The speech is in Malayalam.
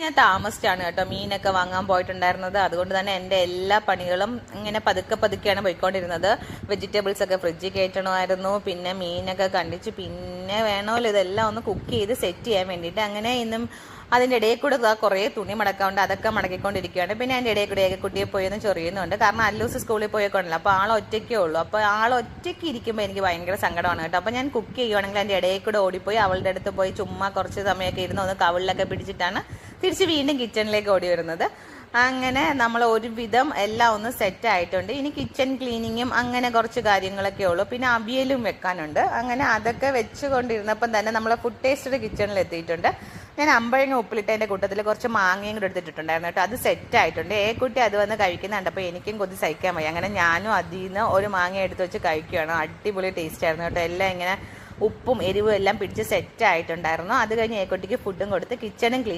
ഞാൻ താമസിച്ചാണ് കേട്ടോ മീനൊക്കെ വാങ്ങാൻ പോയിട്ടുണ്ടായിരുന്നത്. അതുകൊണ്ട് തന്നെ എൻ്റെ എല്ലാ പണികളും ഇങ്ങനെ പതുക്കെ പതുക്കെയാണ് പോയിക്കൊണ്ടിരുന്നത്. വെജിറ്റബിൾസ് ഒക്കെ ഫ്രിഡ്ജിൽ കയറ്റണമായിരുന്നു, പിന്നെ മീനൊക്കെ കണ്ടിച്ച്, പിന്നെ വേണമല്ലോ ഇതെല്ലാം ഒന്ന് കുക്ക് ചെയ്ത് സെറ്റ് ചെയ്യാൻ വേണ്ടിയിട്ട്. അങ്ങനെ ഇന്നും അതിൻ്റെ ഇടയിൽ കൂടെ കുറേ തുണി മടക്കാറുണ്ട്, അതൊക്കെ മടക്കിക്കൊണ്ടിരിക്കുകയാണ്. പിന്നെ അതിൻ്റെ ഇടയിൽ കൂടെ കുട്ടിയെ പോയി ഒന്ന് ചൊറിയുന്നുണ്ട്. കാരണം അല്ലൂസ് സ്കൂളിൽ പോയേക്കൊണ്ടല്ലോ, അപ്പോൾ ഒറ്റയ്ക്കേ ഉള്ളൂ. അപ്പോൾ ഒറ്റയ്ക്ക് ഇരിക്കുമ്പോൾ എനിക്ക് ഭയങ്കര സങ്കടമാണ് കേട്ടോ. അപ്പോൾ ഞാൻ കുക്ക് ചെയ്യുവാണെങ്കിൽ അതിൻ്റെ ഇടയിൽ കൂടെ ഓടിപ്പോയി അവളുടെ അടുത്ത് പോയി ചുമ്മാ കുറച്ച് സമയമൊക്കെ ഇരുന്ന് ഒന്ന് കവിളിലൊക്കെ പിടിച്ചിട്ടാണ് തിരിച്ച് വീണ്ടും കിച്ചണിലേക്ക് ഓടി വരുന്നത്. അങ്ങനെ നമ്മൾ ഒരുവിധം എല്ലാം ഒന്ന് സെറ്റ് ആയിട്ടുണ്ട്. ഇനി കിച്ചൺ ക്ലീനിങ്ങും അങ്ങനെ കുറച്ച് കാര്യങ്ങളൊക്കെ ഉള്ളൂ. പിന്നെ അവിയലും വെക്കാനുണ്ട്. അങ്ങനെ അതൊക്കെ വെച്ചുകൊണ്ടിരുന്നപ്പം തന്നെ നമ്മൾ ഫുഡ് ടേസ്റ്റർ കിച്ചണിൽ എത്തിയിട്ടുണ്ട്. ഞാൻ അമ്പഴങ്ങ ഉപ്പിലിട്ടതിൻ്റെ കൂട്ടത്തിൽ കുറച്ച് മാങ്ങയും കൂടെ എടുത്തിട്ടുണ്ടായിരുന്നു കേട്ടോ. അത് സെറ്റ് ആയിട്ടുണ്ട്. കുട്ടി അത് വന്ന് കഴിക്കുന്നുണ്ട്. അപ്പോൾ എനിക്കും കൊതി സഹിക്കാൻ വയ്യ. അങ്ങനെ ഞാനും അതിൽ നിന്ന് ഒരു മാങ്ങ എടുത്ത് വെച്ച് കഴിക്കുകയാണ്. അടിപൊളി ടേസ്റ്റ് ആയിരുന്നു കേട്ടോ. എല്ലാം ഇങ്ങനെ ഉപ്പും എരിവും എല്ലാം പിടിച്ച് സെറ്റ് ആയിട്ടുണ്ടായിരുന്നു. അത് കഴിഞ്ഞ് കുട്ടിക്ക് ഫുഡും കൊടുത്ത് കിച്ചണും ക്ലീൻ